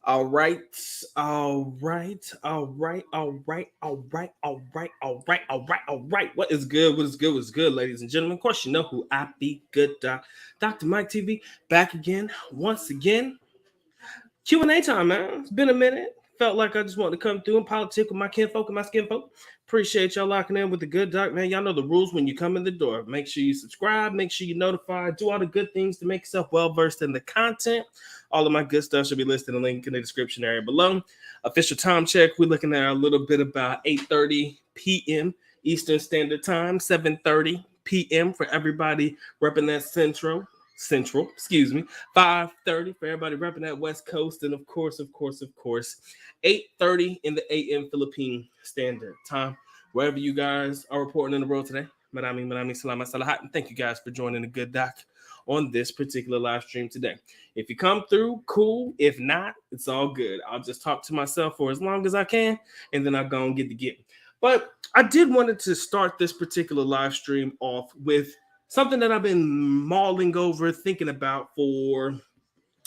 All right, all right, all right, all right, all right, all right, all right, all right, all right. What is good? What is good? What's good, ladies and gentlemen? Of course, you know who I be. Good doc, Dr. Mike TV, back again, once again. Q&A time, man. It's been a minute. Felt like I just wanted to come through and politic with my kinfolk and my skinfolk. Appreciate y'all locking in with the good doc, man. Y'all know the rules when you come in the door. Make sure you subscribe, make sure you notify, do all the good things to make yourself well versed in the content. All of my good stuff should be listed in the link in the description area below. Official time check. We're looking at a little bit about 8:30 p.m. Eastern Standard Time, 7:30 p.m. for everybody repping that Central, excuse me, 5:30 for everybody repping that West Coast, and of course, 8:30 in the AM Philippine Standard Time. Wherever you guys are reporting in the world today, Marami, salamat sa lahat, and thank you guys for joining the Good Doc on this particular live stream today. If you come through, cool. If not, it's all good. I'll just talk to myself for as long as I can, and then I'll go and get the getting. But I did wanted to start this particular live stream off with something that I've been mulling over, thinking about for,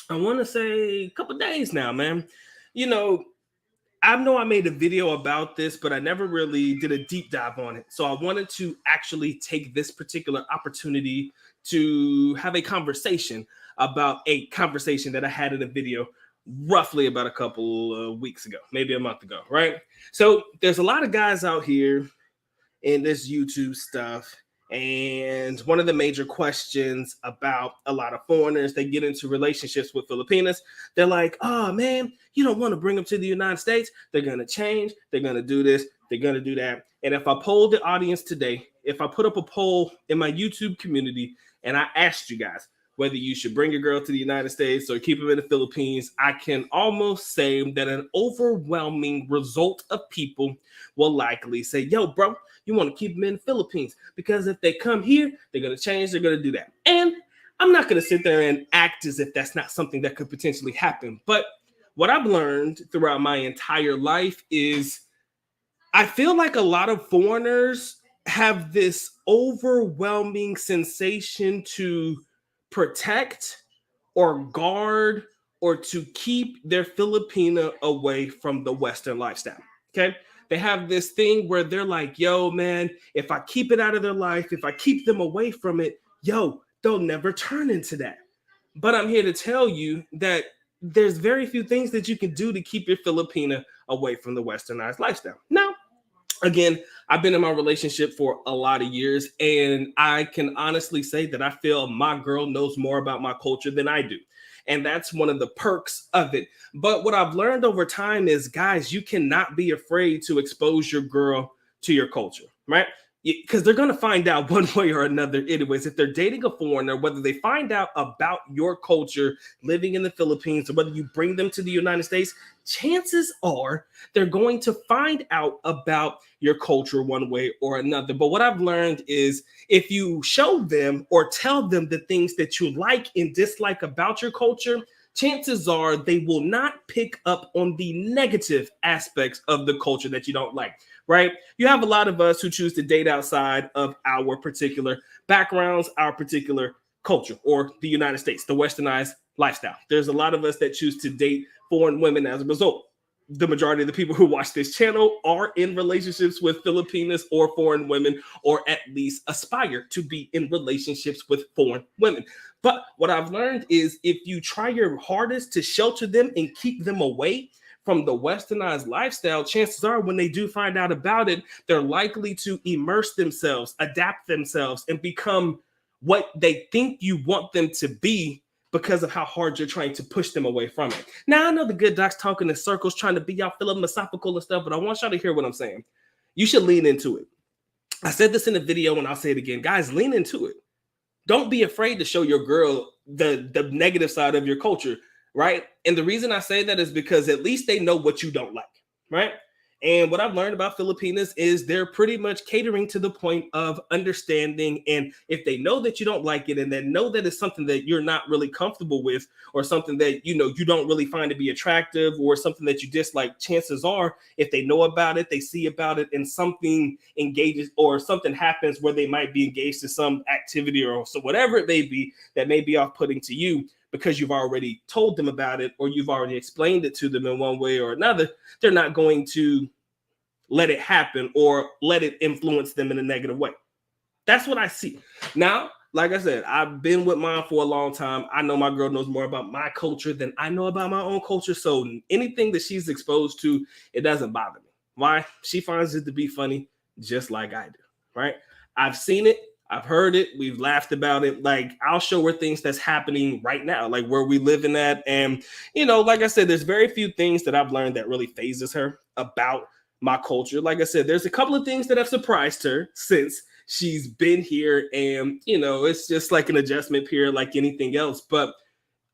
I want to say, a couple days now, man. You know I made a video about this, but I never really did a deep dive on it. So I wanted to actually take this particular opportunity to have a conversation about a conversation that I had in a video roughly about a couple of weeks ago, maybe a month ago, right? So there's a lot of guys out here in this YouTube stuff. And one of the major questions about a lot of foreigners, they get into relationships with Filipinas. They're like, oh man, you don't want to bring them to the United States. They're going to change. They're going to do this. They're going to do that. And if I polled the audience today, if I put up a poll in my YouTube community and I asked you guys whether you should bring your girl to the United States or keep them in the Philippines, I can almost say that an overwhelming result of people will likely say, yo, bro, you want to keep them in the Philippines because if they come here, they're going to change. They're going to do that. And I'm not going to sit there and act as if that's not something that could potentially happen. But what I've learned throughout my entire life is I feel like a lot of foreigners have this overwhelming sensation to protect or guard or to keep their Filipina away from the Western lifestyle. Okay. They have this thing where they're like, yo, man, if I keep it out of their life, if I keep them away from it, yo, they'll never turn into that. But I'm here to tell you that there's very few things that you can do to keep your Filipina away from the Westernized lifestyle. Now, again, I've been in my relationship for a lot of years, and I can honestly say that I feel my girl knows more about my culture than I do. And that's one of the perks of it. But what I've learned over time is, guys, you cannot be afraid to expose your girl to your culture, right? Because they're going to find out one way or another anyways. If they're dating a foreigner, whether they find out about your culture living in the Philippines or whether you bring them to the United States, chances are they're going to find out about your culture one way or another. But what I've learned is if you show them or tell them the things that you like and dislike about your culture, chances are they will not pick up on the negative aspects of the culture that you don't like, right? You have a lot of us who choose to date outside of our particular backgrounds, our particular culture, or the United States, the westernized lifestyle. There's a lot of us that choose to date foreign women as a result. The majority of the people who watch this channel are in relationships with Filipinas or foreign women, or at least aspire to be in relationships with foreign women. But what I've learned is if you try your hardest to shelter them and keep them away from the westernized lifestyle, chances are when they do find out about it, they're likely to immerse themselves, adapt themselves, and become what they think you want them to be because of how hard you're trying to push them away from it. Now, I know the good doc's talking in circles, trying to be all philosophical and stuff, but I want y'all to hear what I'm saying. You should lean into it. I said this in the video and I'll say it again. Guys, lean into it. Don't be afraid to show your girl the negative side of your culture, right? And the reason I say that is because at least they know what you don't like, right? And what I've learned about Filipinas is they're pretty much catering to the point of understanding. And if they know that you don't like it and they know that it's something that you're not really comfortable with or something that, you know, you don't really find to be attractive or something that you dislike, chances are if they know about it, they see about it and something engages or something happens where they might be engaged in some activity or so whatever it may be that may be off-putting to you, because you've already told them about it or you've already explained it to them in one way or another, they're not going to let it happen or let it influence them in a negative way. That's what I see. Now, like I said, I've been with mine for a long time. I know my girl knows more about my culture than I know about my own culture. So anything that she's exposed to, it doesn't bother me. Why? She finds it to be funny, just like I do, right? I've seen it. I've heard it. We've laughed about it. Like, I'll show her things that's happening right now, like where we living at. And, like I said, there's very few things that I've learned that really phases her about my culture. Like I said, there's a couple of things that have surprised her since she's been here, and it's just like an adjustment period like anything else. But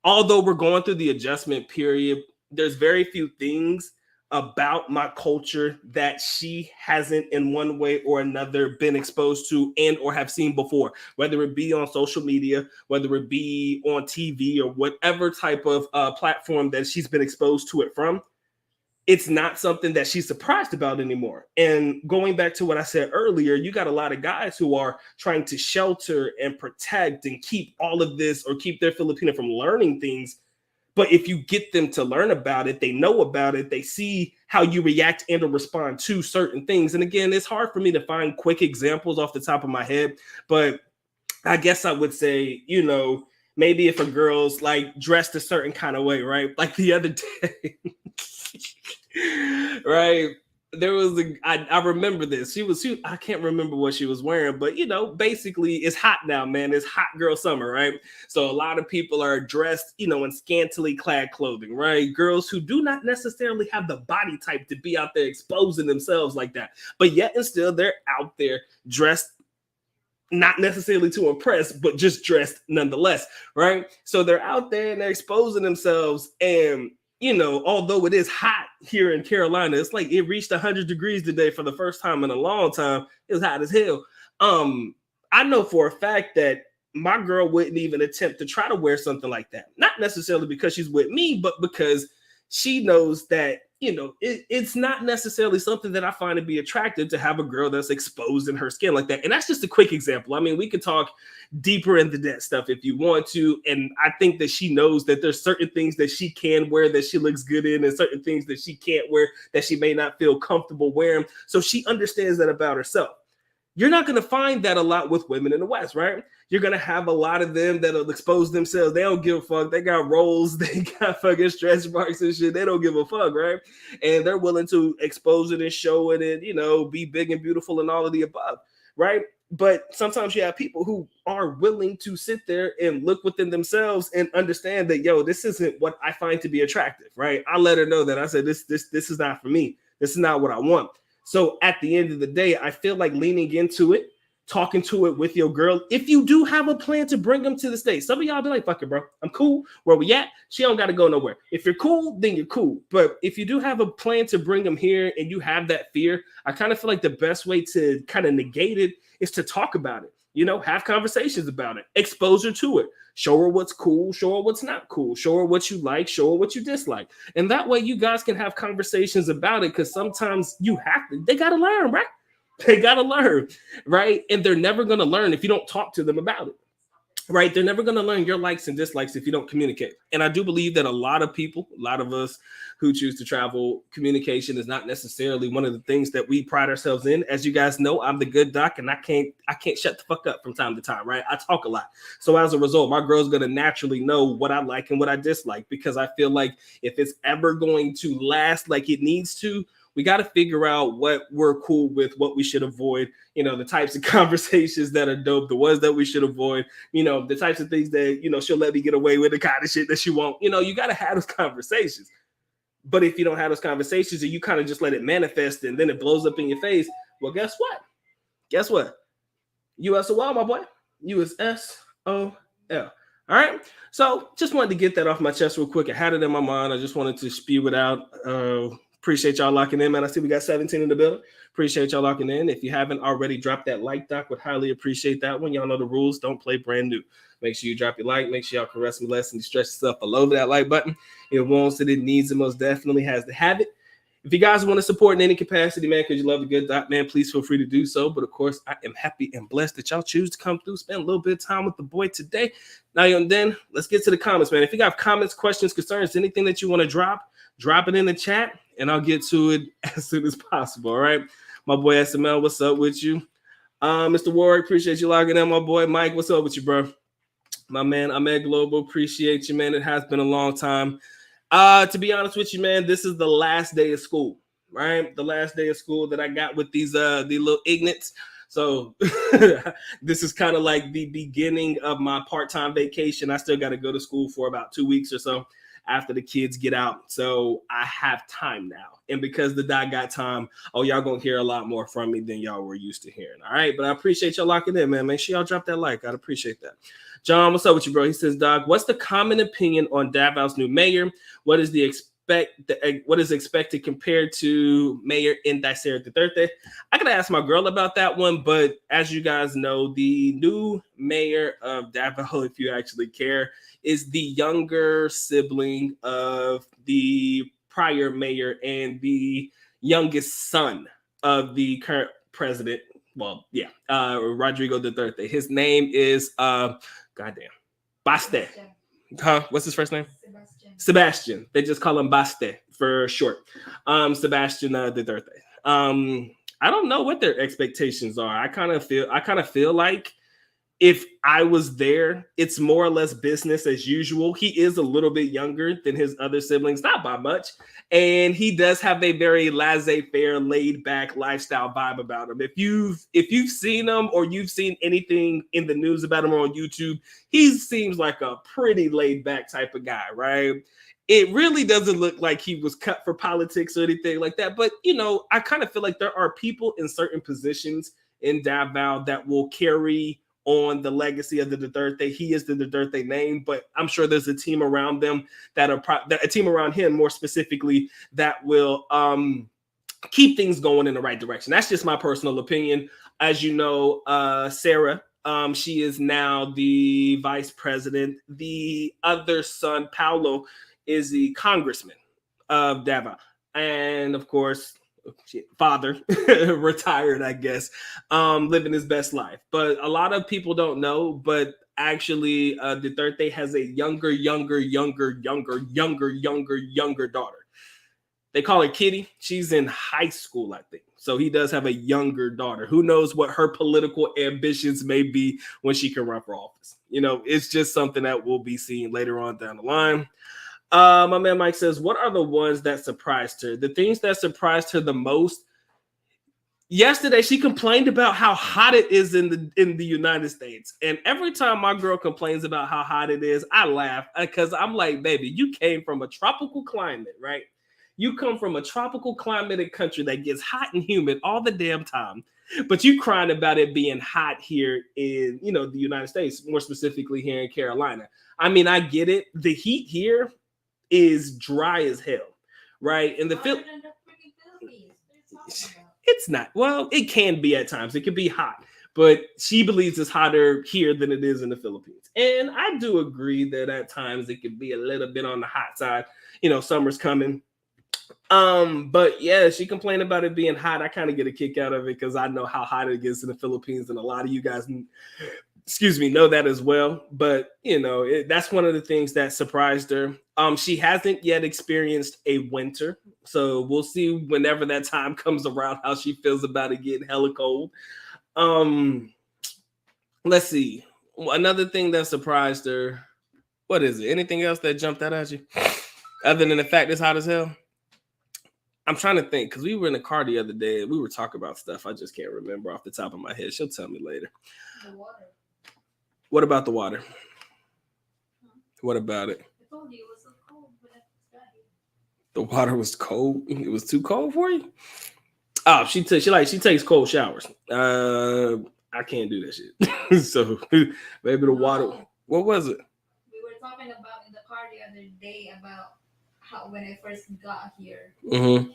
although we're going through the adjustment period, there's very few things about my culture that she hasn't in one way or another been exposed to and or have seen before, whether it be on social media, whether it be on TV or whatever type of platform that she's been exposed to it from. It's not something that she's surprised about anymore. And going back to what I said earlier, you got a lot of guys who are trying to shelter and protect and keep all of this or keep their Filipino from learning things. But if you get them to learn about it, they know about it, they see how you react and or respond to certain things. And again, it's hard for me to find quick examples off the top of my head, but I guess I would say, maybe if a girl's like dressed a certain kind of way, right? Like the other day, right? There was I remember this. I can't remember what she was wearing, but basically it's hot now, man. It's hot girl summer, right? So a lot of people are dressed, in scantily clad clothing, right? Girls who do not necessarily have the body type to be out there exposing themselves like that, but yet and still they're out there dressed not necessarily to impress, but just dressed nonetheless, right? So they're out there and they're exposing themselves. And, although it is hot here in Carolina, it's like it reached 100 degrees today for the first time in a long time. It was hot as hell. I know for a fact that my girl wouldn't even attempt to try to wear something like that. Not necessarily because she's with me, but because she knows that, it's not necessarily something that I find to be attractive to have a girl that's exposed in her skin like that. And that's just a quick example. I mean, we could talk deeper into that stuff if you want to. And I think that she knows that there's certain things that she can wear that she looks good in and certain things that she can't wear that she may not feel comfortable wearing. So she understands that about herself. You're not going to find that a lot with women in the West, right? You're going to have a lot of them that'll expose themselves. They don't give a fuck. They got rolls. They got fucking stretch marks and shit. They don't give a fuck, right? And they're willing to expose it and show it and, be big and beautiful and all of the above, right? But sometimes you have people who are willing to sit there and look within themselves and understand that, this isn't what I find to be attractive, right? I let her know that I said, this is not for me. This is not what I want. So at the end of the day, I feel like leaning into it, talking to it with your girl. If you do have a plan to bring them to the States, some of y'all be like, fuck it, bro. I'm cool. Where we at? She don't got to go nowhere. If you're cool, then you're cool. But if you do have a plan to bring them here and you have that fear, I kind of feel like the best way to kind of negate it is to talk about it. Have conversations about it, expose her to it, show her what's cool, show her what's not cool, show her what you like, show her what you dislike. And that way you guys can have conversations about it, because sometimes they got to learn, right? They got to learn, right? And they're never going to learn if you don't talk to them about it. Right? They're never going to learn your likes and dislikes if you don't communicate. And I do believe that a lot of us who choose to travel, communication is not necessarily one of the things that we pride ourselves in. As you guys know, I'm the good doc, and I can't shut the fuck up from time to time, right? I talk a lot. So as a result, my girl's going to naturally know what I like and what I dislike, because I feel like if it's ever going to last like it needs to, we got to figure out what we're cool with, what we should avoid, the types of conversations that are dope, the ones that we should avoid, the types of things that, she'll let me get away with, the kind of shit that she won't. You got to have those conversations. But if you don't have those conversations and you kind of just let it manifest and then it blows up in your face, well, guess what? USOL, my boy. USSOL. All right. So just wanted to get that off my chest real quick. I had it in my mind. I just wanted to spew it out. Appreciate y'all locking in, man. I see we got 17 in the building. Appreciate y'all locking in. If you haven't already, dropped that like, doc. Would highly appreciate that one. Y'all know the rules. Don't play brand new. Make sure you drop your like. Make sure y'all caress me less and stretch yourself all over that like button. It wants it. It needs it. Most definitely has to have it. If you guys want to support in any capacity, man, because you love the good doc, man, please feel free to do so. But of course, I am happy and blessed that y'all choose to come through, spend a little bit of time with the boy today. Now and then, let's get to the comments, man. If you got comments, questions, concerns, anything that you want to drop it in the chat, and I'll get to it as soon as possible. All right, my boy SML, what's up with you? Mr. Warwick, appreciate you logging in. My boy Mike, what's up with you, bro? My man Ahmed Global, appreciate you, man. It has been a long time. To be honest with you, man, this is the last day of school, right? The last day of school that I got with these little ignorants. So this is kind of like the beginning of my part-time vacation. I still got to go to school for about 2 weeks or so after the kids get out. So I have time now. And because the doc got time, y'all gonna hear a lot more from me than y'all were used to hearing. All right, but I appreciate y'all locking in, man. Make sure y'all drop that like. I'd appreciate that. John, what's up with you, bro? He says, Doc, what's the common opinion on Davao's new mayor? What is expected compared to Mayor-in-Chief Duterte? I gotta ask my girl about that one, but as you guys know, the new mayor of Davao, if you actually care, is the younger sibling of the prior mayor and the youngest son of the current president. Well, yeah, Rodrigo Duterte. His name is goddamn Baste. Huh? What's his first name? Sebastian. They just call him Baste for short. Sebastian Duterte. I don't know what their expectations are. I kind of feel like if I was there, it's more or less business as usual. He is a little bit younger than his other siblings, not by much. And he does have a very laissez-faire, laid-back lifestyle vibe about him. If you've seen him or you've seen anything in the news about him on YouTube, he seems like a pretty laid-back type of guy, right? It really doesn't look like he was cut for politics or anything like that. But, I kind of feel like there are people in certain positions in Davao that will carry on the legacy of the Duterte. He is the Duterte name, but I'm sure there's a team around them a team around him more specifically that will keep things going in the right direction. That's just my personal opinion. As you know, Sarah, she is now the vice president. The other son, Paulo, is the congressman of Davao. And of course, father retired, I guess, living his best life. But a lot of people don't know, but actually Duterte has a younger daughter. They call her Kitty. She's in high school, I think. So he does have a younger daughter. Who knows what her political ambitions may be when she can run for office. It's just something that we'll be seeing later on down the line. My man Mike says, what are the ones that surprised her? The things that surprised her the most. Yesterday, she complained about how hot it is in the United States. And every time my girl complains about how hot it is, I laugh because I'm like, baby, you came from a tropical climate, right? You come from a tropical climatic country that gets hot and humid all the damn time. But you crying about it being hot here in, the United States, more specifically here in Carolina. I mean, I get it. The heat here is dry as hell, right? And it's not. Well, it can be at times. It can be hot, but she believes it's hotter here than it is in the Philippines. And I do agree that at times it can be a little bit on the hot side. Summer's coming. But yeah, she complained about it being hot. I kind of get a kick out of it because I know how hot it gets in the Philippines, and a lot of you guys know that as well. But that's one of the things that surprised her. She hasn't yet experienced a winter, so we'll see whenever that time comes around how she feels about it getting hella cold. Let's see. Another thing that surprised her. What is it? Anything else that jumped out at you other than the fact it's hot as hell? I'm trying to think because we were in the car the other day and we were talking about stuff I just can't remember off the top of my head. She'll tell me later. The water. What about the water? What about it? I told you it was so cold when I got here. The water was cold. It was too cold for you. Oh, she takes cold showers. I can't do that shit. So maybe the water. What was it? We were talking about in the car the other day about how when I first got here, mm-hmm.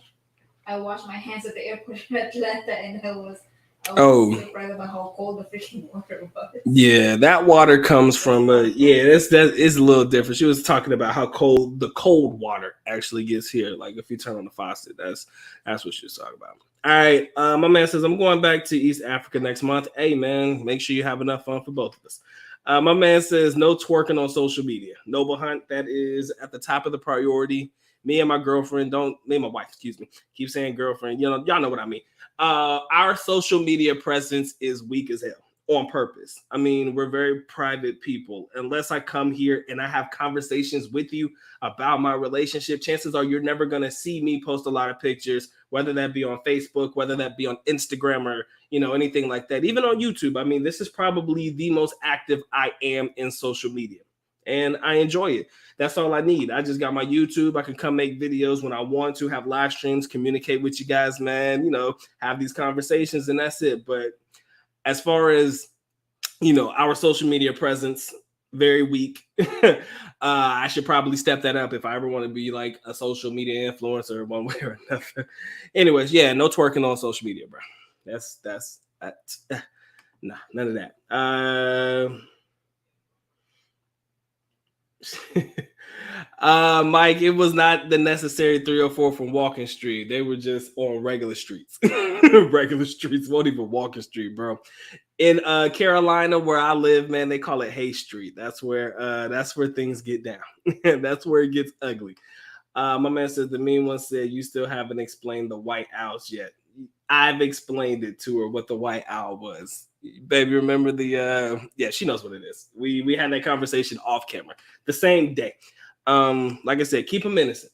I washed my hands at the airport in Atlanta, and I I was surprised about how cold the freaking water was. Yeah, that water comes from that is a little different. She was talking about how cold the cold water actually gets here. Like if you turn on the faucet, that's what she was talking about. All right, my man says I'm going back to East Africa next month. Hey man, make sure you have enough fun for both of us. My man says no twerking on social media. Noble Hunt, that is at the top of the priority. Me and my girlfriend my wife, excuse me. Keep saying girlfriend. You know, y'all know what I mean. Our social media presence is weak as hell on purpose. I mean, we're very private people. Unless I come here and I have conversations with you about my relationship, chances are you're never going to see me post a lot of pictures, whether that be on Facebook, whether that be on Instagram or, you know, anything like that. Even on YouTube. I mean, this is probably the most active I am in social media. And I enjoy it. That's all I need. I just got my YouTube. I can come make videos when I want to, have live streams, communicate with you guys, man, you know, have these conversations, and that's it. But as far as, you know, our social media presence, very weak. I should probably step that up if I ever want to be like a social media influencer one way or another. Anyways, yeah, no twerking on social media, bro. That's nah, none of that. Mike, it was not the necessary 304 from Walking Street. They were just on regular streets. Regular streets, won't even Walking Street, bro. In Carolina, where I live, man, they call it Hay Street. That's where things get down. That's where it gets ugly. My man says the mean one said you still haven't explained the white owls yet. I've explained it to her what the white owl was. Baby, remember yeah, she knows what it is. We had that conversation off camera the same day. Like I said, keep them innocent.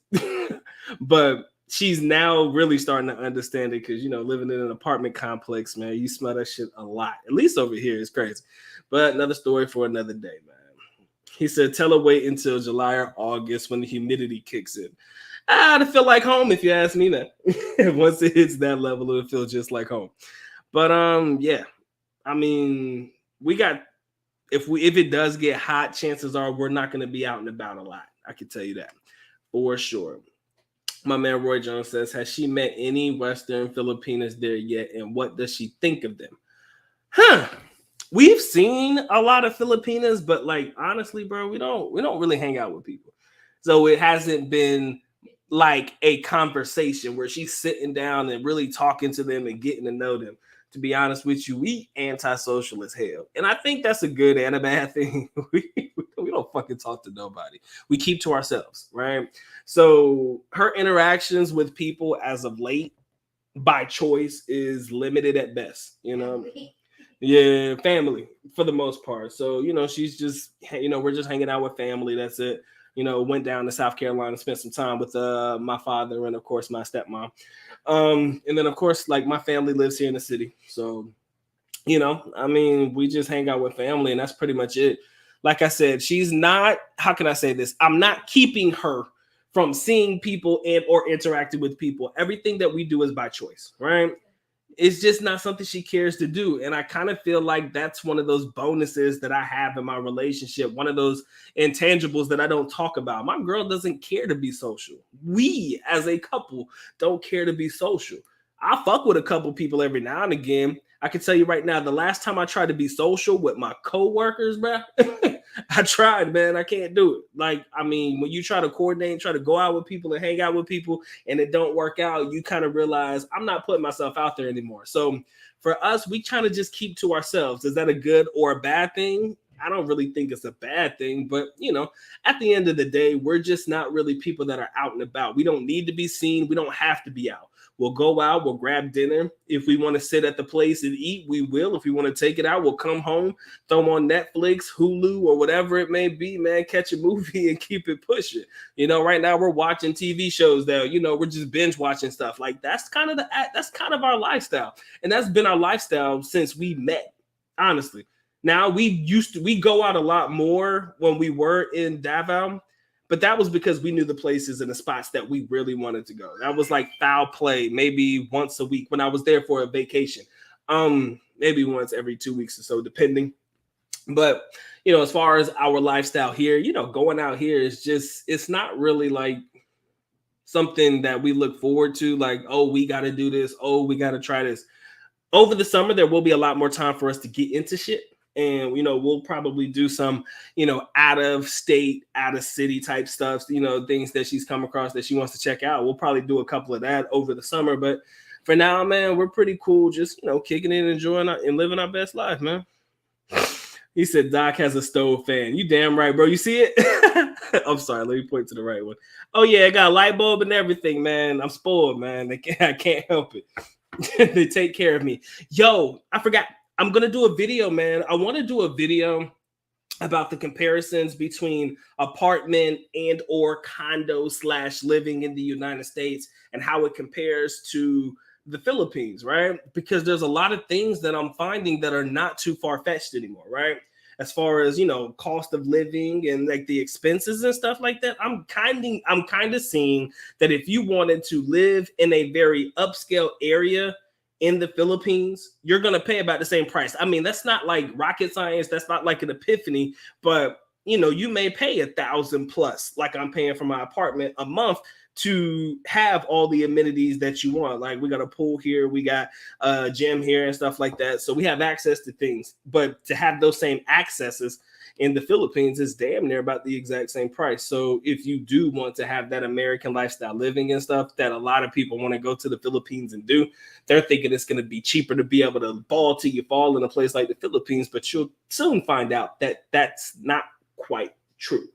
But she's now really starting to understand it because, you know, living in an apartment complex, man, you smell that shit a lot. At least over here, it's crazy. But another story for another day, man. He said, tell her wait until July or August when the humidity kicks in. I feel like home if you ask me that. Once it hits that level, it'll feel just like home. But yeah, I mean, if it does get hot, chances are we're not going to be out and about a lot. I can tell you that for sure. My man Roy Jones says, has she met any Western Filipinas there yet? And what does she think of them? We've seen a lot of Filipinas, but like, honestly, bro, we don't really hang out with people. So it hasn't been like a conversation where she's sitting down and really talking to them and getting to know them. To be honest with you, we antisocial as hell. And I think that's a good and a bad thing. we don't fucking talk to nobody. We keep to ourselves, right? So her interactions with people as of late, by choice, is limited at best, you know? Yeah, family for the most part. So, you know, she's just, you know, we're just hanging out with family. That's it. You know, went down to South Carolina, spent some time with my father and, of course, my stepmom. And then, of course, like my family lives here in the city. So, you know, I mean, we just hang out with family and that's pretty much it. Like I said, she's not, how can I say this? I'm not keeping her from seeing people and or interacting with people. Everything that we do is by choice, right? It's just not something she cares to do. And I kind of feel like that's one of those bonuses that I have in my relationship, one of those intangibles that I don't talk about. My girl doesn't care to be social. We as a couple don't care to be social. I fuck with a couple people every now and again. I can tell you right now, the last time I tried to be social with my coworkers, bro, I tried, man. I can't do it. Like, I mean, when you try to coordinate, try to go out with people and hang out with people and it don't work out, you kind of realize I'm not putting myself out there anymore. So for us, we kind of just keep to ourselves. Is that a good or a bad thing? I don't really think it's a bad thing, but you know, at the end of the day, we're just not really people that are out and about. We don't need to be seen. We don't have to be out. We'll go out, we'll grab dinner. If we want to sit at the place and eat, we will. If we want to take it out, we'll come home, throw them on Netflix, Hulu, or whatever it may be, man, catch a movie and keep it pushing. You know, right now we're watching TV shows that, you know, we're just binge watching stuff. Like that's kind of our lifestyle. And that's been our lifestyle since we met, honestly. Now we go out a lot more when we were in Davao. But that was because we knew the places and the spots that we really wanted to go. That was like foul play, maybe once a week when I was there for a vacation. Maybe once every 2 weeks or so, depending. But, you know, as far as our lifestyle here, you know, going out here is just, it's not really like something that we look forward to. Like, oh, we got to do this. Oh, we got to try this. over the summer, there will be a lot more time for us to get into shit. And, we'll probably do some, out of state, out of city type stuff, things that she's come across that she wants to check out. We'll probably do a couple of that over the summer. But for now, man, we're pretty cool. Just, kicking it, enjoying and living our best life, man. He said, Doc has a stove fan. You damn right, bro. You see it? I'm sorry. Let me point to the right one. Oh, yeah. I got a light bulb and everything, man. I'm spoiled, man. I can't help it. They take care of me. Yo, I forgot. I'm going to do a video, man. I want to do a video about the comparisons between apartment and or condo / living in the United States and how it compares to the Philippines, right? Because there's a lot of things that I'm finding that are not too far-fetched anymore, right? As far as, cost of living and like the expenses and stuff like that, I'm kind of seeing that if you wanted to live in a very upscale area in the Philippines, you're going to pay about the same price. I mean, that's not like rocket science. That's not like an epiphany, but you may pay $1,000+ like I'm paying for my apartment a month to have all the amenities that you want. Like we got a pool here, we got a gym here and stuff like that. So we have access to things, but to have those same accesses in the Philippines is damn near about the exact same price. So if you do want to have that American lifestyle living and stuff that a lot of people want to go to the Philippines and do, they're thinking it's going to be cheaper to be able to ball till you fall in a place like the Philippines, but you'll soon find out that that's not quite true.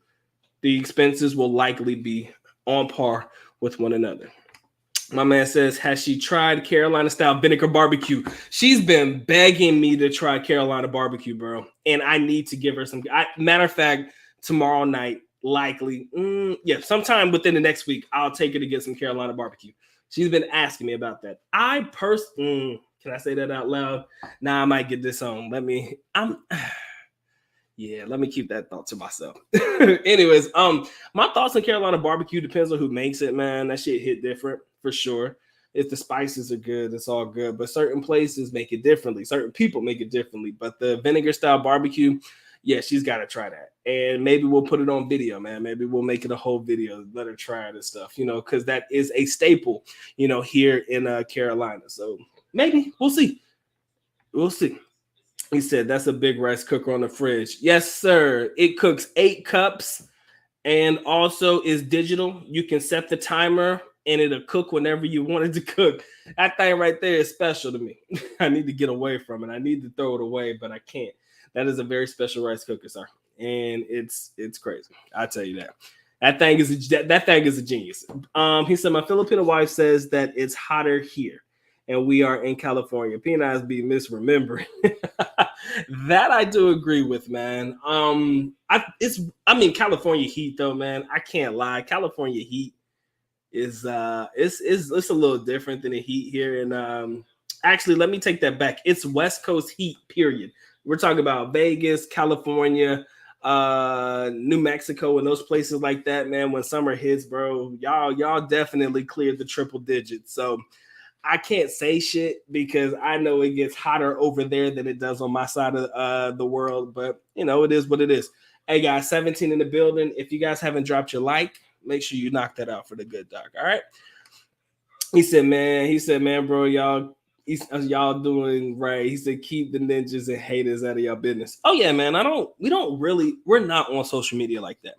The expenses will likely be on par with one another. My man says, has she tried Carolina style vinegar barbecue? She's been begging me to try Carolina barbecue, bro. And I need to give her some. Matter of fact, tomorrow night, likely, sometime within the next week, I'll take her to get some Carolina barbecue. She's been asking me about that. Can I say that out loud? Nah, I might get this on. Let me keep that thought to myself. Anyways, my thoughts on Carolina barbecue depends on who makes it, man. That shit hit different for sure. If the spices are good, it's all good. But certain places make it differently. Certain people make it differently. But the vinegar style barbecue, yeah, she's got to try that. And maybe we'll put it on video, man. Maybe we'll make it a whole video, let her try it and stuff, because that is a staple, here in Carolina. So maybe we'll see. We'll see. He said, that's a big rice cooker on the fridge. Yes, sir. It cooks 8 cups and also is digital. You can set the timer and it'll cook whenever you want it to cook. That thing right there is special to me. I need to get away from it. I need to throw it away, but I can't. That is a very special rice cooker, sir. And it's crazy. I tell you that. That thing is a genius. He said, my Filipino wife says that it's hotter here. And we are in California. P&I's be misremembering. That I do agree with, man. California heat though, man. I can't lie. California heat is it's a little different than the heat here. And actually, let me take that back. It's West Coast heat, period. We're talking about Vegas, California, New Mexico, and those places like that, man. When summer hits, bro, y'all definitely cleared the triple digits. So I can't say shit because I know it gets hotter over there than it does on my side of the world. But, it is what it is. Hey, guys, 17 in the building. If you guys haven't dropped your like, make sure you knock that out for the good doc. All right. He said, man, bro, y'all doing right. He said, keep the ninjas and haters out of your business. Oh, yeah, man. We're not on social media like that.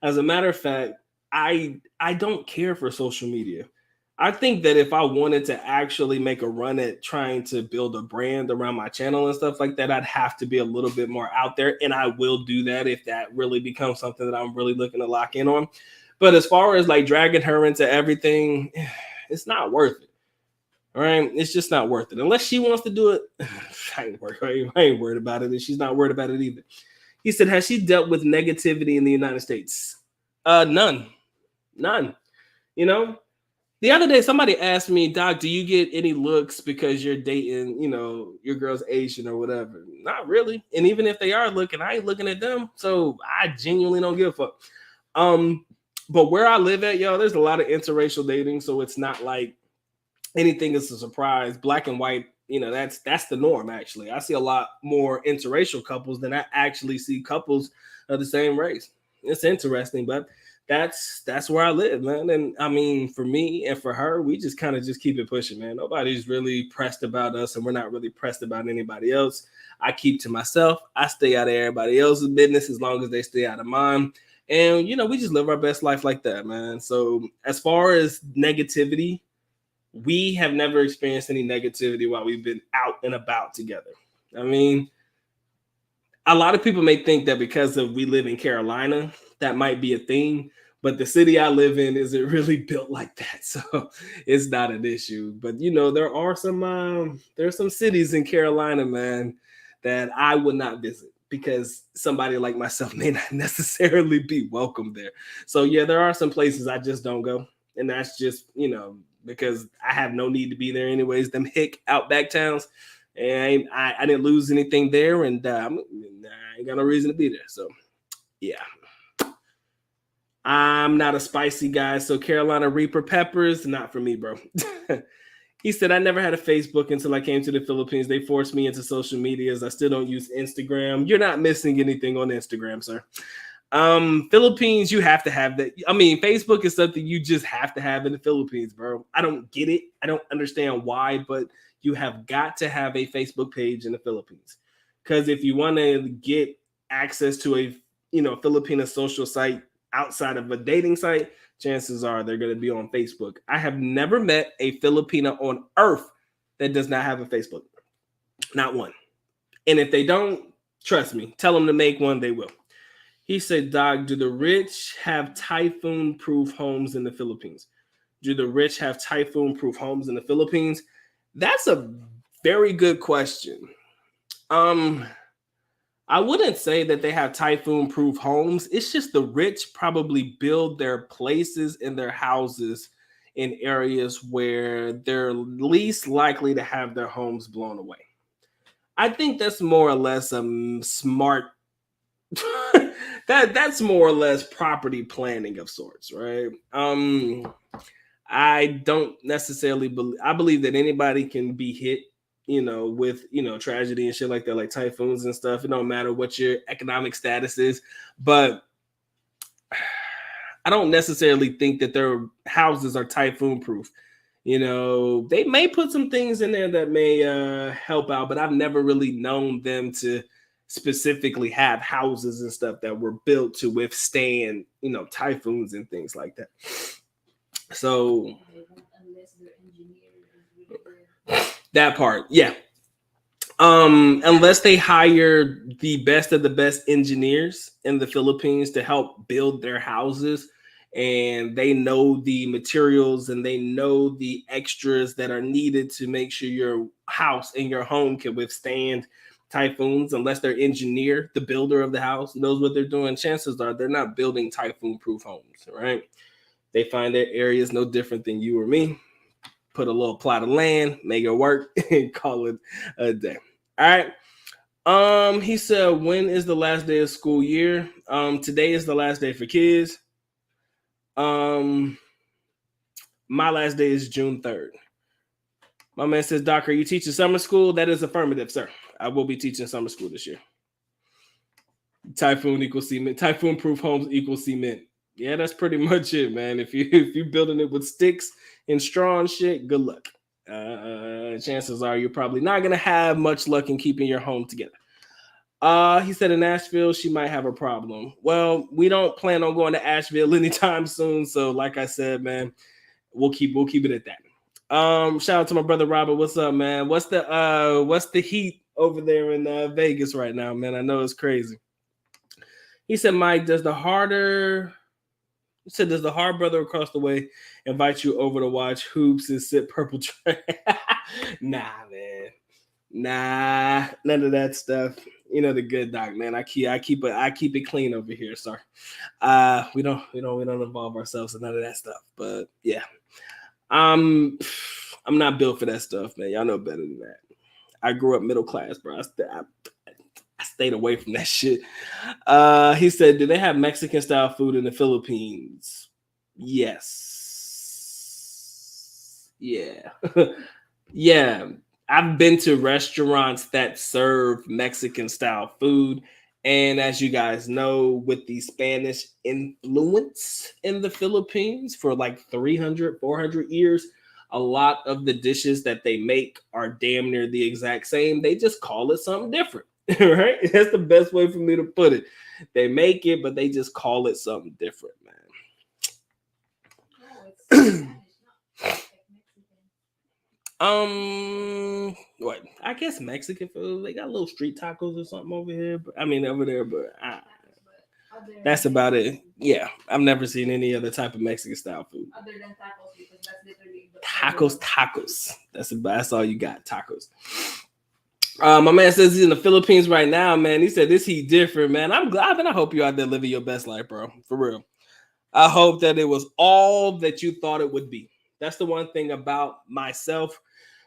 As a matter of fact, I don't care for social media. I think that if I wanted to actually make a run at trying to build a brand around my channel and stuff like that, I'd have to be a little bit more out there. And I will do that if that really becomes something that I'm really looking to lock in on. But as far as like dragging her into everything, it's not worth it. All right. It's just not worth it. Unless she wants to do it. I ain't worried about it. And she's not worried about it either. He said, has she dealt with negativity in the United States? None. The other day, somebody asked me, Doc, do you get any looks because you're dating, your girl's Asian or whatever? Not really. And even if they are looking, I ain't looking at them. So I genuinely don't give a fuck. But where I live at, y'all, there's a lot of interracial dating. So it's not like anything is a surprise. Black and white, that's the norm, actually. I see a lot more interracial couples than I actually see couples of the same race. It's interesting, but that's where I live, man. And I mean, for me and for her, we just kind of just keep it pushing, man. Nobody's really pressed about us, and we're not really pressed about anybody else. I keep to myself. I stay out of everybody else's business as long as they stay out of mine. And we just live our best life like that, man. So as far as negativity, we have never experienced any negativity while we've been out and about together. I mean, a lot of people may think that because of we live in Carolina, that might be a thing, but the city I live in isn't really built like that, so it's not an issue. But there's some cities in Carolina, man, that I would not visit because somebody like myself may not necessarily be welcome there. So yeah, there are some places I just don't go, and that's just because I have no need to be there anyways. Them hick outback towns, and I didn't lose anything there, and I ain't got no reason to be there. So, yeah. I'm not a spicy guy, so Carolina Reaper peppers, not for me, bro. He said, I never had a Facebook until I came to the Philippines. They forced me into social medias. I still don't use Instagram. You're not missing anything on Instagram, sir. Philippines, you have to have that. I mean, Facebook is something you just have to have in the Philippines, bro. I don't get it. I don't understand why, but you have got to have a Facebook page in the Philippines. Because if you want to get access to a Filipino social site outside of a dating site, chances are they're going to be on Facebook. I have never met a Filipino on earth that does not have a Facebook. Not one. And if they don't, trust me, tell them to make one, they will. He said, Doc, do the rich have typhoon-proof homes in the Philippines? Do the rich have typhoon-proof homes in the Philippines? That's a very good question. I wouldn't say that they have typhoon-proof homes. It's just the rich probably build their places and their houses in areas where they're least likely to have their homes blown away. I think that's more or less a smart that's more or less property planning of sorts, right? I don't necessarily believe. I believe that anybody can be hit, with tragedy and shit like that, like typhoons and stuff. It don't matter what your economic status is, but I don't necessarily think that their houses are typhoon proof. They may put some things in there that may help out, but I've never really known them to specifically have houses and stuff that were built to withstand, typhoons and things like that. So that part, yeah. Unless they hire the best of the best engineers in the Philippines to help build their houses, and they know the materials and they know the extras that are needed to make sure your house and your home can withstand typhoons. Unless their engineer, the builder of the house, knows what they're doing, chances are they're not building typhoon-proof homes, right? They find their areas no different than you or me. Put a little plot of land, make it work, and call it a day. All right. He said, when is the last day of school year? Today is the last day for kids. My last day is June 3rd. My man says, Doc, are you teaching summer school? That is affirmative, sir. I will be teaching summer school this year. Typhoon equals cement. Typhoon-proof homes equals cement. Yeah, that's pretty much it, man. If you're building it with sticks and straw and shit, good luck. Chances are you're probably not gonna have much luck in keeping your home together. He said in Asheville she might have a problem. Well, we don't plan on going to Asheville anytime soon. So, like I said, man, we'll keep it at that. Shout out to my brother Robert. What's up, man? What's the heat over there in Vegas right now, man? I know it's crazy. He said, Mike, does the hard brother across the way invite you over to watch hoops and sip purple tray? Nah, man. Nah, none of that stuff. The good doc, man. I keep it clean over here, sir. We don't involve ourselves in none of that stuff. But yeah. I'm not built for that stuff, man. Y'all know better than that. I grew up middle class, bro. I stayed away from that shit. He said, do they have Mexican style food in the Philippines? Yes. Yeah. Yeah. I've been to restaurants that serve Mexican style food, And as you guys know, with the Spanish influence in the Philippines for like 300, 400 years, a lot of the dishes that they make are damn near the exact same. They just call it something different, right? That's the best way for me to put it. They make it, but they just call it something different, man. No, it's Spanish, not like Mexican. What? I guess Mexican food. They got little street tacos or something over here, but I mean over there, but Tacos, but other that's about it. food, Yeah, I've never seen any other type of Mexican style food. other than tacos, because that's literally the Tacos. That's all you got. Tacos. My man says he's in the Philippines right now, man. He said this heat different, man. I'm glad, and I hope you out there living your best life, bro. For real. I hope that it was all that you thought it would be. That's the one thing about myself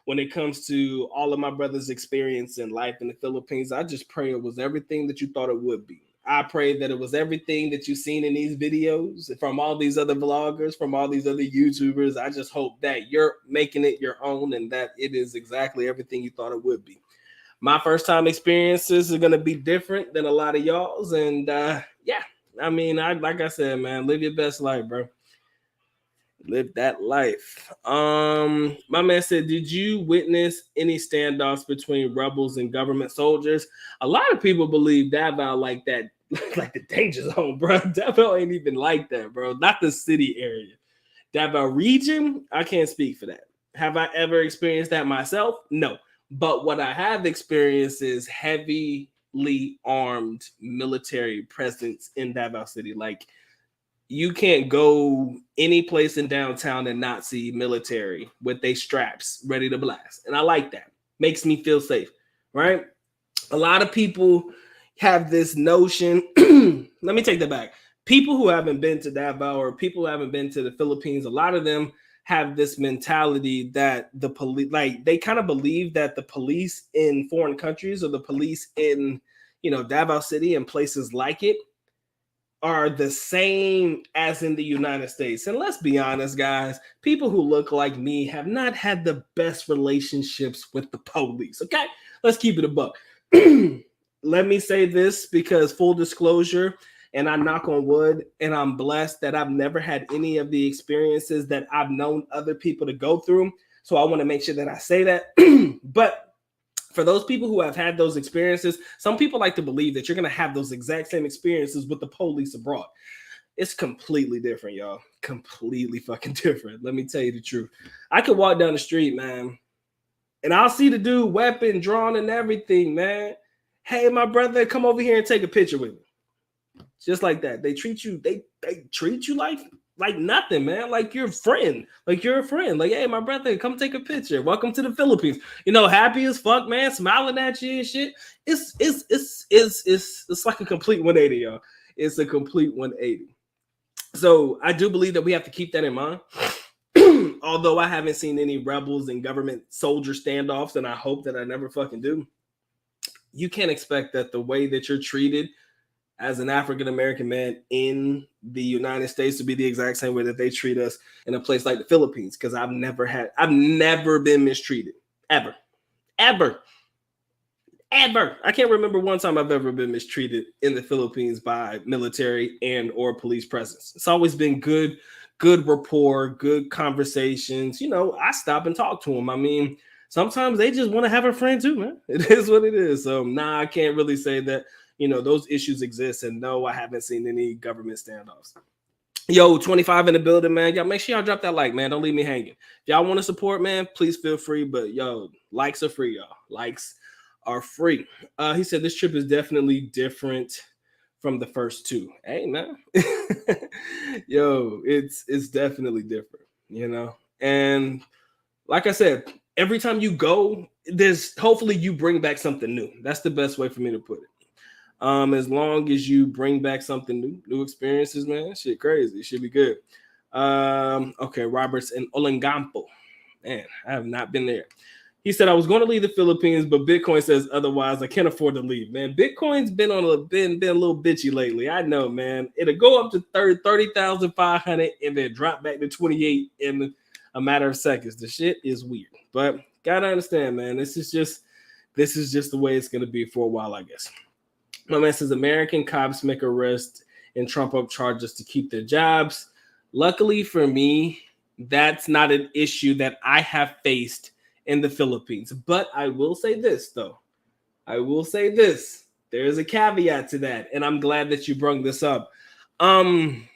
when it comes to all of my brothers' experience in life in the Philippines. I just pray it was everything that you thought it would be. I pray that it was everything that you've seen in these videos from all these other vloggers, from all these other YouTubers. I just hope that you're making it your own and that it is exactly everything you thought it would be. My first time experiences are going to be different than a lot of y'all's. And yeah, I mean, like I said, man, live your best life, bro. Live that life. My man said, did you witness any standoffs between rebels and government soldiers? A lot of people believe Davao like that, like the danger zone, bro. Davao ain't even like that, bro. Not the city area. Davao region, I can't speak for that. Have I ever experienced that myself? No. But what I have experienced is heavily armed military presence in Davao City. Like, you can't go any place in downtown and not see military with their straps ready to blast. And I like that. Makes me feel safe, right? A lot of people have this notion. Let me take that back. People who haven't been to Davao or people who haven't been to the Philippines, a lot of them have this mentality that the police, like, they kind of believe that the police in foreign countries or the police in, Davao City and places like it are the same as in the United States. And let's be honest, guys, people who look like me have not had the best relationships with the police. Okay, let's keep it a buck. Let me say this because full disclosure, and I knock on wood, and I'm blessed that I've never had any of the experiences that I've known other people to go through. So I want to make sure that I say that. But for those people who have had those experiences, some people like to believe that you're going to have those exact same experiences with the police abroad. It's completely different, y'all. Completely fucking different. Let me tell you the truth. I could walk down the street, man, and I'll see the dude weapon drawn and everything, man. Hey, my brother, come over here and take a picture with me. Just like that. They treat you, they treat you like nothing, man. Like you're a friend. Like you're a friend. Like, hey, my brother, come take a picture. Welcome to the Philippines. Happy as fuck, man, smiling at you and shit. It's like a complete 180, y'all. It's a complete 180. So I do believe that we have to keep that in mind. Although I haven't seen any rebels and government soldier standoffs, and I hope that I never fucking do. You can't expect that the way that you're treated as an African-American man in the United States to be the exact same way that they treat us in a place like the Philippines. Because I've never been mistreated. Ever. I can't remember one time I've ever been mistreated in the Philippines by military and or police presence. It's always been good rapport, good conversations. I stop and talk to them. I mean, sometimes they just want to have a friend too, man. It is what it is. So I can't really say that those issues exist. And no, I haven't seen any government standoffs. Yo, 25 in the building, man. Y'all make sure y'all drop that like, man. Don't leave me hanging. If y'all want to support, man, please feel free. But yo, likes are free, y'all. Likes are free. He said this trip is definitely different from the first two. Hey, man. Yo, it's definitely different, And like I said, every time you go, hopefully you bring back something new. That's the best way for me to put it. As long as you bring back something new experiences, man, shit crazy. It should be good. Okay, Roberts in Olangampo. Man, I have not been there. He said, I was going to leave the Philippines, but Bitcoin says otherwise. I can't afford to leave, man. Bitcoin's been a little bitchy lately. I know, man. It'll go up to 30,500 and then drop back to 28 in a matter of seconds. The shit is weird, but gotta understand, man. This is just the way it's gonna be for a while, I guess. My man says American cops make arrests and trump up charges to keep their jobs. Luckily for me, that's not an issue that I have faced in the Philippines. But I will say this, though. I will say this. There is a caveat to that, and I'm glad that you brought this up. Um,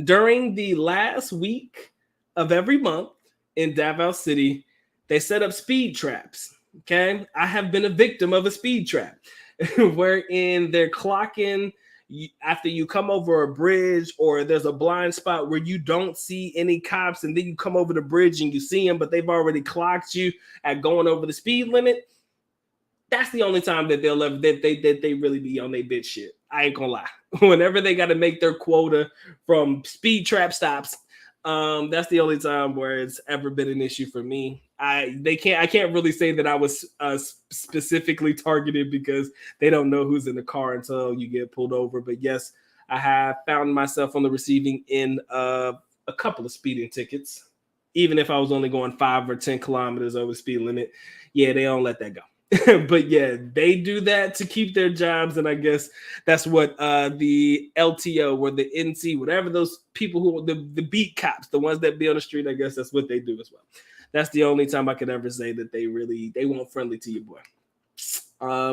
During the last week of every month in Davao City, they set up speed traps. Okay, I have been a victim of a speed trap, wherein they're clocking after you come over a bridge, or there's a blind spot where you don't see any cops, and then you come over the bridge and you see them, but they've already clocked you at going over the speed limit. That's the only time that they'll ever that they really be on their bitch shit. I ain't gonna lie. Whenever they got to make their quota from speed trap stops, that's the only time where it's ever been an issue for me. I can't really say that I was specifically targeted because they don't know who's in the car until you get pulled over. But yes, I have found myself on the receiving end of a couple of speeding tickets, even if I was only going 5 or 10 kilometers over the speed limit. Yeah, they don't let that go. But yeah, they do that to keep their jobs, and I guess that's what the LTO or the NC, whatever those people who the beat cops, the ones that be on the street, I guess that's what they do as well. That's the only time I could ever say that they won't friendly to you, boy.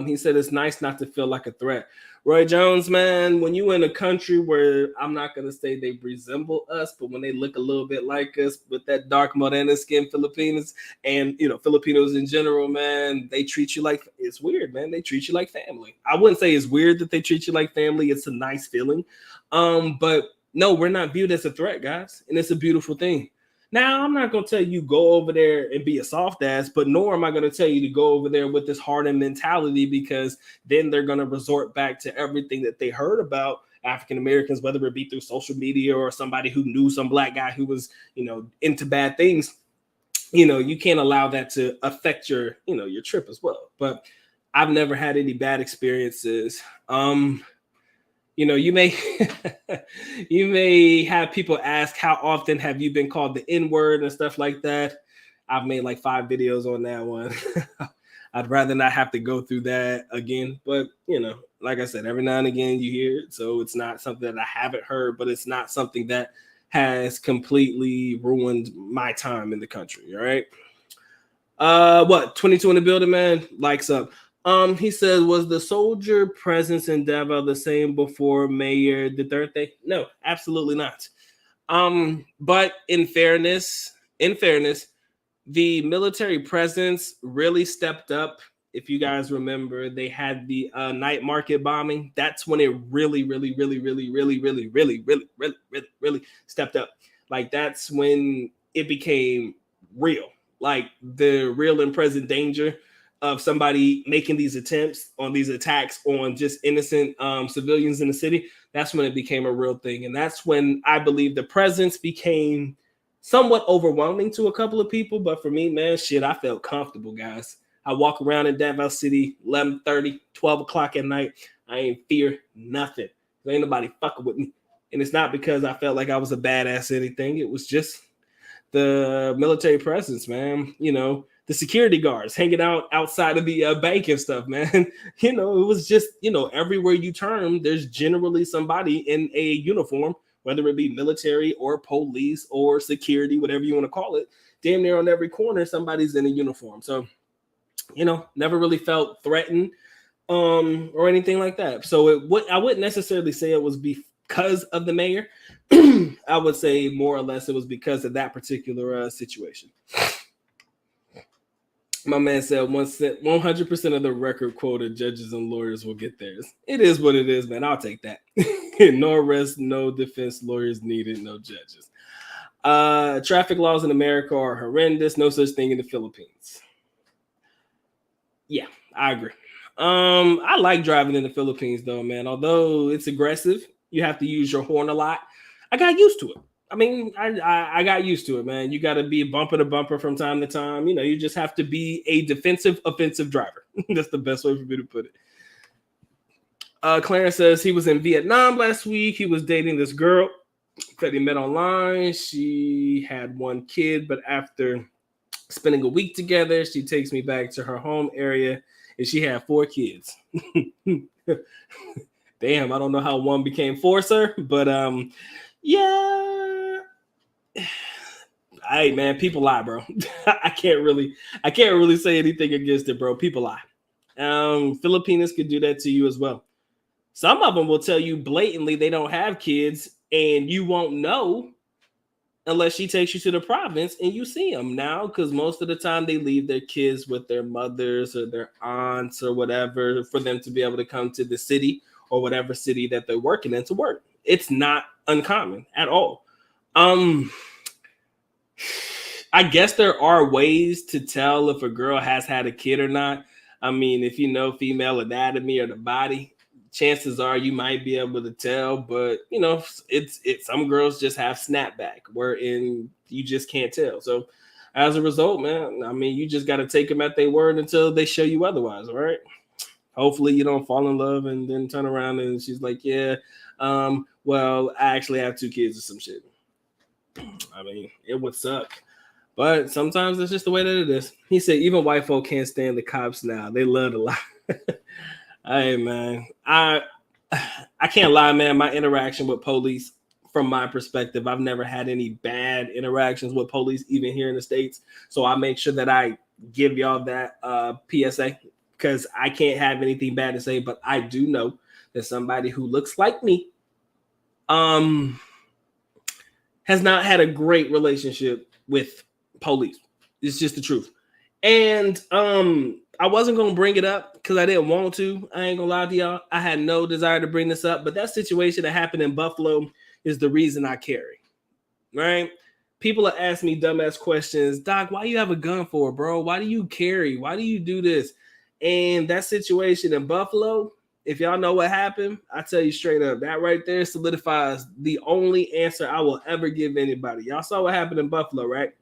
He said it's nice not to feel like a threat. Roy Jones, man, when you in a country where I'm not gonna say they resemble us, but when they look a little bit like us with that dark morena skin Filipinos and Filipinos in general, man, they treat you like it's weird, man. They treat you like family. I wouldn't say it's weird that they treat you like family. It's a nice feeling. But no, we're not viewed as a threat, guys, and it's a beautiful thing. Now, I'm not going to tell you go over there and be a soft ass, but nor am I going to tell you to go over there with this hardened mentality, because then they're going to resort back to everything that they heard about African Americans, whether it be through social media or somebody who knew some black guy who was, into bad things. You can't allow that to affect your trip as well. But I've never had any bad experiences. You may you may have people ask, how often have you been called the N-word and stuff like that? I've made like 5 videos on that one. I'd rather not have to go through that again. But, like I said, every now and again you hear it. So it's not something that I haven't heard, but it's not something that has completely ruined my time in the country. All right. 22 in the building, man. Likes up. He says, was the soldier presence in Davao the same before Mayor Duterte? No, absolutely not. But in fairness, the military presence really stepped up. If you guys remember, they had the night market bombing. That's when it really stepped up. Like, that's when it became real. Like, the real and present danger of somebody making these attempts on these attacks on just innocent civilians in the city. That's when it became a real thing. And that's when I believe the presence became somewhat overwhelming to a couple of people. But for me, man, shit, I felt comfortable, guys. I walk around in Davao City 11:30, 12 o'clock at night. I ain't fear nothing. There ain't nobody fucking with me. And it's not because I felt like I was a badass or anything. It was just the military presence, man. The security guards hanging out outside of the bank and stuff, man. It was just, everywhere you turn, there's generally somebody in a uniform, whether it be military or police or security, whatever you want to call it. Damn near on every corner, somebody's in a uniform. So, never really felt threatened or anything like that. So I wouldn't necessarily say it was because of the mayor. I would say more or less it was because of that particular situation. My man said 100% of the record quota judges and lawyers will get theirs. It is what it is, man. I'll take that. No arrest, no defense lawyers needed, no judges. Traffic laws in America are horrendous. No such thing in the Philippines. Yeah, I agree. I like driving in the Philippines though, man. Although it's aggressive, you have to use your horn a lot. I got used to it. I mean, I got used to it, man. You got to be bumper to bumper from time to time. You just have to be a defensive, offensive driver. That's the best way for me to put it. Clarence says he was in Vietnam last week. He was dating this girl that he met online. She had 1 kid, but after spending a week together, she takes me back to her home area, and she had 4 kids. Damn, I don't know how one became four, sir, but yeah. Hey man, people lie, bro. I can't really say anything against it, bro. People lie. Filipinos could do that to you as well. Some of them will tell you blatantly they don't have kids, and you won't know unless she takes you to the province and you see them now, because most of the time they leave their kids with their mothers or their aunts or whatever for them to be able to come to the city or whatever city that they're working in to work. It's not uncommon at all. I guess there are ways to tell if a girl has had a kid or not. I mean, if you know female anatomy or the body, chances are you might be able to tell. But you know, it's some girls just have snapback, wherein you just can't tell. So as a result, man, I mean, you just got to take them at their word until they show you otherwise, all right? Hopefully, you don't fall in love and then turn around and she's like, yeah, well, I actually have 2 kids or some shit. I mean, it would suck. But sometimes it's just the way that it is. He said, even white folk can't stand the cops now. They love to lie. Hey, man. I can't lie, man. My interaction with police, from my perspective, I've never had any bad interactions with police, even here in the States. So I make sure that I give y'all that PSA, because I can't have anything bad to say. But I do know that somebody who looks like me has not had a great relationship with police. It's just the truth. And I wasn't gonna bring it up because I didn't want to. I ain't gonna lie to y'all. I had no desire to bring this up, but that situation that happened in Buffalo is the reason I carry. Right? People are asking me dumbass questions. Doc, why you have a gun for, bro? Why do you carry? Why do you do this? And that situation in Buffalo, if y'all know what happened, I tell you straight up, that right there solidifies the only answer I will ever give anybody. Y'all saw what happened in Buffalo, right?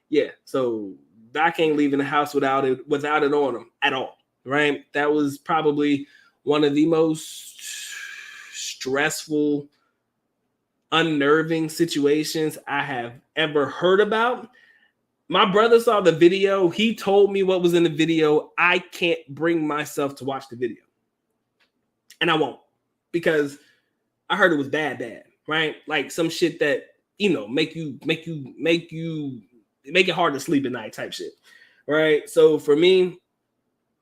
Yeah, so Doc ain't leaving the house without it on him at all, right? That was probably one of the most stressful, unnerving situations I have ever heard about. My brother saw the video. He told me what was in the video. I can't bring myself to watch the video. And I won't, because I heard it was bad, right? Like some shit that, you know, make it hard to sleep at night type shit, right? So for me,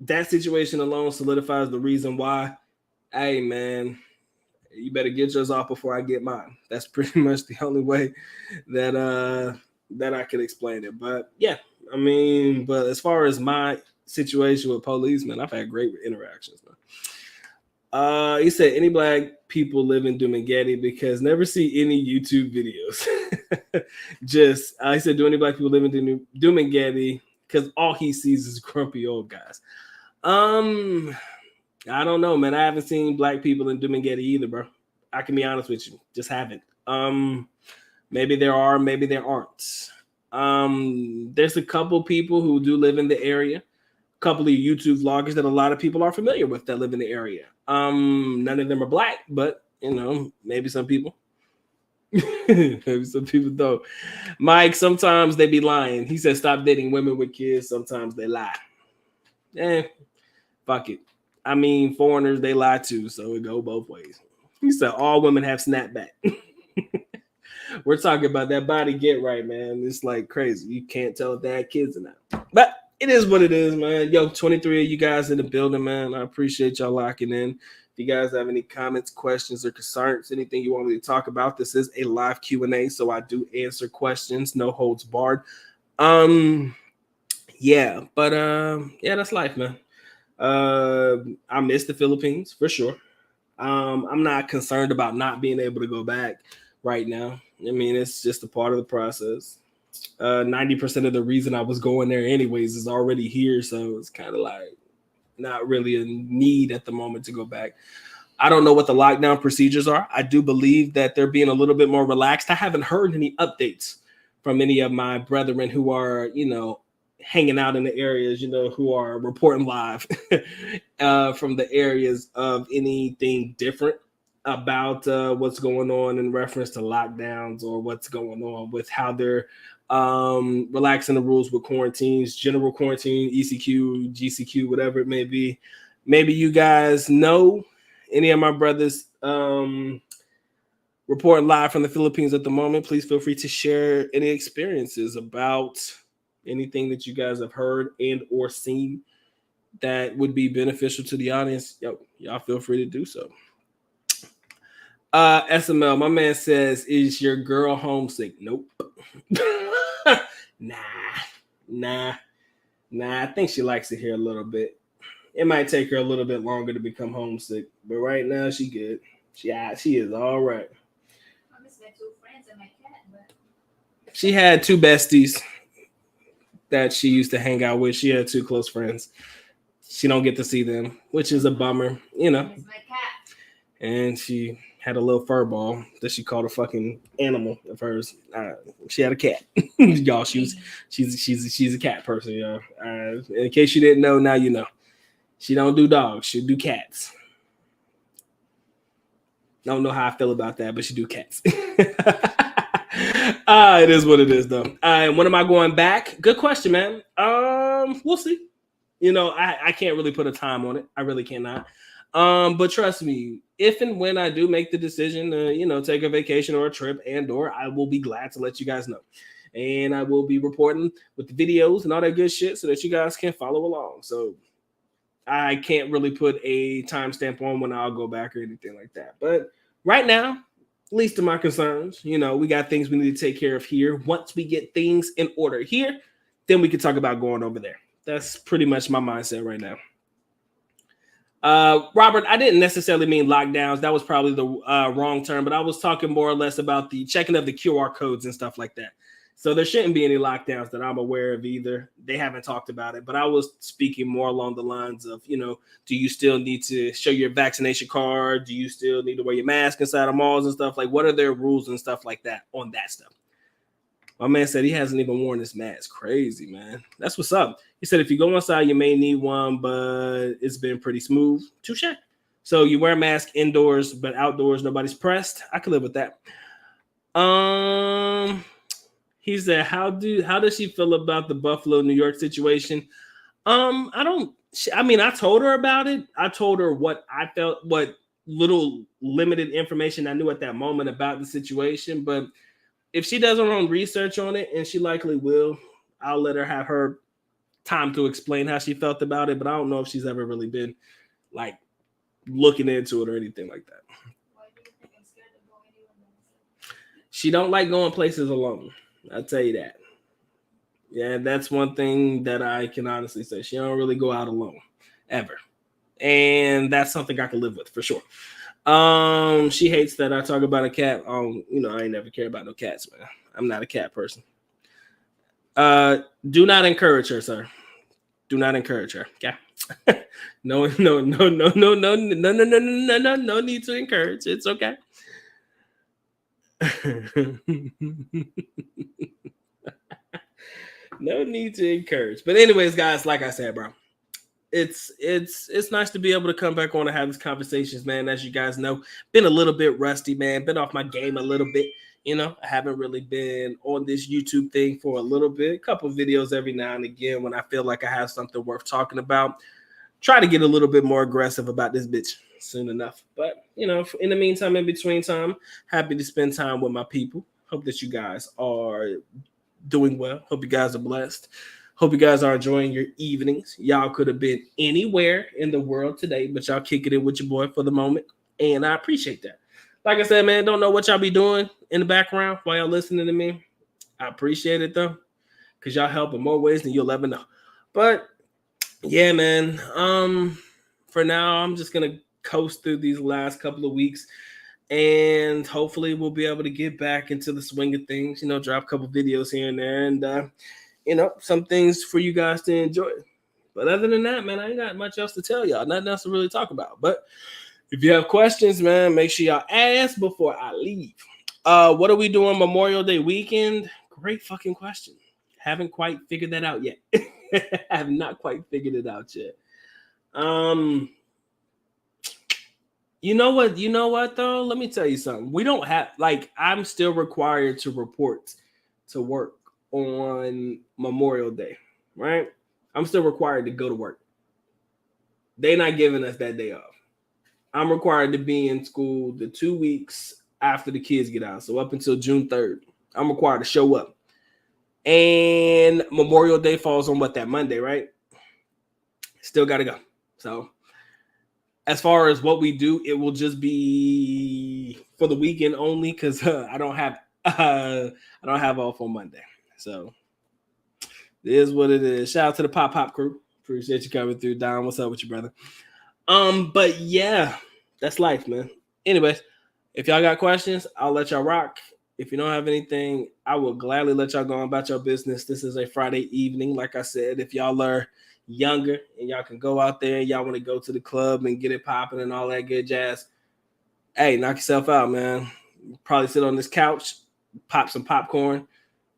that situation alone solidifies the reason why, hey man, you better get yours off before I get mine. That's pretty much the only way that I can explain it. But yeah, I mean, but as far as my situation with police, man, I've had great interactions, man. He said, any black people live in Dumageddon because never see any YouTube videos. Just, he said, do any black people live in Dumageddon because all he sees is grumpy old guys. I don't know, man. I haven't seen black people in Dumageddon either, bro. I can be honest with you. Just haven't. Maybe there are, maybe there aren't. There's a couple people who do live in the area. Couple of YouTube vloggers that a lot of people are familiar with that live in the area. None of them are black, but you know, maybe some people. Maybe some people don't. Mike, sometimes they be lying. He said, stop dating women with kids. Sometimes they lie. Fuck it. I mean, foreigners, they lie too, so it go both ways. He said all women have snapback. We're talking about that body get right, man. It's like crazy. You can't tell if they had kids or not. But it is what it is, man. Yo, 23 of you guys in the building, man. I appreciate y'all locking in. If you guys have any comments, questions, or concerns, anything you want me to talk about, this is a live Q&A, so I do answer questions, no holds barred. Yeah, but yeah, that's life, man. I miss the Philippines for sure. I'm not concerned about not being able to go back right now. I mean, it's just a part of the process. 90% of the reason I was going there anyways is already here, so it's kind of like not really a need at the moment to go back. I don't know what the lockdown procedures are. I do believe that they're being a little bit more relaxed. I haven't heard any updates from any of my brethren who are, you know, hanging out in the areas, you know, who are reporting live from the areas of anything different about what's going on in reference to lockdowns or what's going on with how they're relaxing the rules with quarantines, general quarantine, ECQ, GCQ, whatever it may be. maybe you guys know any of my brothers reporting live from the Philippines at the moment. Please feel free to share any experiences about anything that you guys have heard and or seen that would be beneficial to the audience. Y'all feel free to do so. SML, my man says, is your girl homesick? Nope. Nah. I think she likes it here a little bit. It might take her a little bit longer to become homesick, but right now she good. She is all right. I miss my 2 friends and my cat, but She had 2 besties that she used to hang out with. She had 2 close friends. She don't get to see them, which is a bummer, you know. I miss my cat. And she had a little fur ball that she called a fucking animal of hers. She had a cat, y'all. She's a cat person, y'all. In case you didn't know, now you know. She don't do dogs. She do cats. I don't know how I feel about that, but she do cats. It is what it is, though. When am I going back? Good question, man. We'll see. You know, I can't really put a time on it. I really cannot. But trust me, if and when I do make the decision to, you know, take a vacation or a trip or I will be glad to let you guys know. And I will be reporting with the videos and all that good shit so that you guys can follow along. So I can't really put a timestamp on when I'll go back or anything like that. But right now, least of my concerns, you know, we got things we need to take care of here. Once we get things in order here, then we can talk about going over there. That's pretty much my mindset right now. Robert, I didn't necessarily mean lockdowns. That was probably the wrong term, but I was talking more or less about the checking of the QR codes and stuff like that. So there shouldn't be any lockdowns that I'm aware of either. They haven't talked about it, but I was speaking more along the lines of, you know, do you still need to show your vaccination card? Do you still need to wear your mask inside of malls and stuff? Like, what are their rules and stuff like that on that stuff? My man said he hasn't even worn his mask. Crazy, man. That's what's up. He said if you go inside, you may need one, but it's been pretty smooth. Touche. So you wear a mask indoors, but outdoors, nobody's pressed. I could live with that. He said, how does she feel about the Buffalo, New York situation? I told her about it. I told her what I felt, what little limited information I knew at that moment about the situation, but if she does her own research on it, and she likely will, I'll let her have her time to explain how she felt about it. But I don't know if she's ever really been like looking into it or anything like that. Why do you think I'm scared to go anywhere? She don't like going places alone. I'll tell you that. Yeah, that's one thing that I can honestly say. She don't really go out alone ever. And that's something I can live with for sure. She hates that I talk about a cat. You know, I ain't never cared about no cats, man. I'm not a cat person. Do not encourage her, sir. Do not encourage her. Okay. No need to encourage. It's okay. No need to encourage. But anyways, guys, like I said, bro, it's nice to be able to come back on and have these conversations, man. As you guys know, been a little bit rusty, man. Been off my game a little bit. You know, I haven't really been on this YouTube thing for a little bit. A couple videos every now and again when I feel like I have something worth talking about. Try to get a little bit more aggressive about this bitch soon enough. But, you know, in the meantime, in between time, happy to spend time with my people. Hope that you guys are doing well. Hope you guys are blessed. Hope you guys are enjoying your evenings. Y'all could have been anywhere in the world today, but y'all kicking it with your boy for the moment. And I appreciate that. Like I said, man, don't know what y'all be doing in the background while y'all listening to me. I appreciate it, though, because y'all help in more ways than you'll ever know. But, yeah, man, for now, I'm just going to coast through these last couple of weeks. And hopefully we'll be able to get back into the swing of things, you know, drop a couple videos here and there. And, you know, some things for you guys to enjoy. But other than that, man, I ain't got much else to tell y'all. Nothing else to really talk about. But if you have questions, man, make sure y'all ask before I leave. What are we doing Memorial Day weekend? Great fucking question. Haven't quite figured that out yet. I have not quite figured it out yet. You know what, though? Let me tell you something. We don't have, like, I'm still required to report to work on Memorial Day, right? I'm still required to go to work. They're not giving us that day off. I'm required to be in school the 2 weeks after the kids get out. So up until June 3rd, I'm required to show up. And Memorial Day falls on that Monday, right? Still got to go. So as far as what we do, it will just be for the weekend only because I don't have off on Monday. So it is what it is. Shout out to the Pop crew. Appreciate you coming through, Don. What's up with you, brother? But yeah, that's life, man. Anyways, if y'all got questions, I'll let y'all rock. If you don't have anything, I will gladly let y'all go about your business. This is a Friday evening. Like I said, if y'all are younger and y'all can go out there and y'all want to go to the club and get it popping and all that good jazz, hey, knock yourself out, man. Probably sit on this couch, pop some popcorn,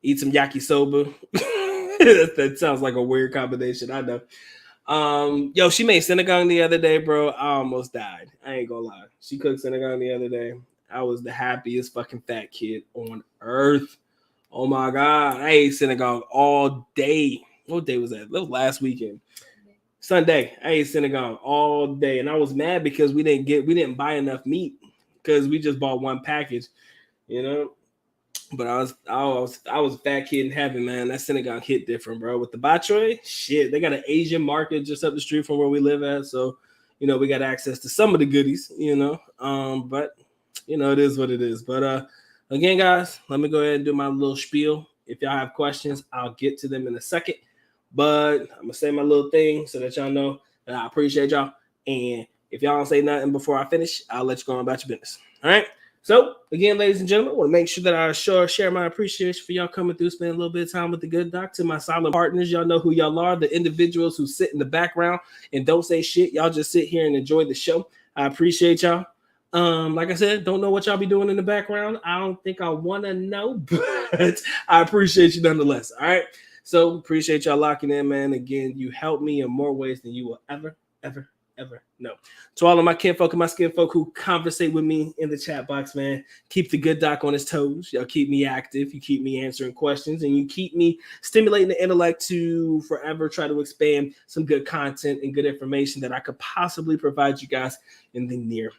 eat some yakisoba. That sounds like a weird combination, I know. Yo, she made sinigang the other day, bro. I almost died. I ain't gonna lie. She cooked sinigang the other day. I was the happiest fucking fat kid on earth. Oh my God. I ate sinigang all day. What day was that? That was last weekend. Sunday. I ate sinigang all day. And I was mad because we didn't buy enough meat because we just bought one package, you know. But I was a fat kid in heaven, man. That sinigang hit different, bro. With the bok choy, shit, they got an Asian market just up the street from where we live at. So, you know, we got access to some of the goodies, you know. But you know, it is what it is. But again, guys, let me go ahead and do my little spiel. If y'all have questions, I'll get to them in a second. But I'm gonna say my little thing so that y'all know that I appreciate y'all. And if y'all don't say nothing before I finish, I'll let you go on about your business. All right. So, again, ladies and gentlemen, I want to make sure that I share my appreciation for y'all coming through, spending a little bit of time with the good doc. To my silent partners, y'all know who y'all are, the individuals who sit in the background and don't say shit. Y'all just sit here and enjoy the show. I appreciate y'all. Like I said, don't know what y'all be doing in the background. I don't think I want to know, but I appreciate you nonetheless. All right. So, appreciate y'all locking in, man. Again, you help me in more ways than you will ever know. To all of my kinfolk and my skinfolk who conversate with me in the chat box, man, keep the good doc on his toes. Y'all keep me active. You keep me answering questions, and you keep me stimulating the intellect to forever try to expand some good content and good information that I could possibly provide you guys in the near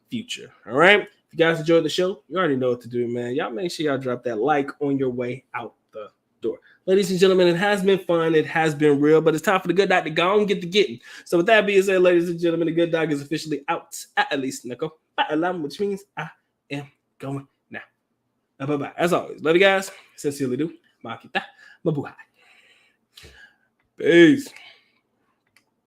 future. All right. If you guys enjoyed the show, you already know what to do, man. Y'all make sure y'all drop that like on your way out the door. Ladies and gentlemen, it has been fun. It has been real, but it's time for the good doc to go and get the getting. So with that being said, ladies and gentlemen, the good doc is officially out, at least, Nico, which means I am going now. Bye-bye. As always, love you guys. Sincerely do. Makita. Mabuhay. Peace.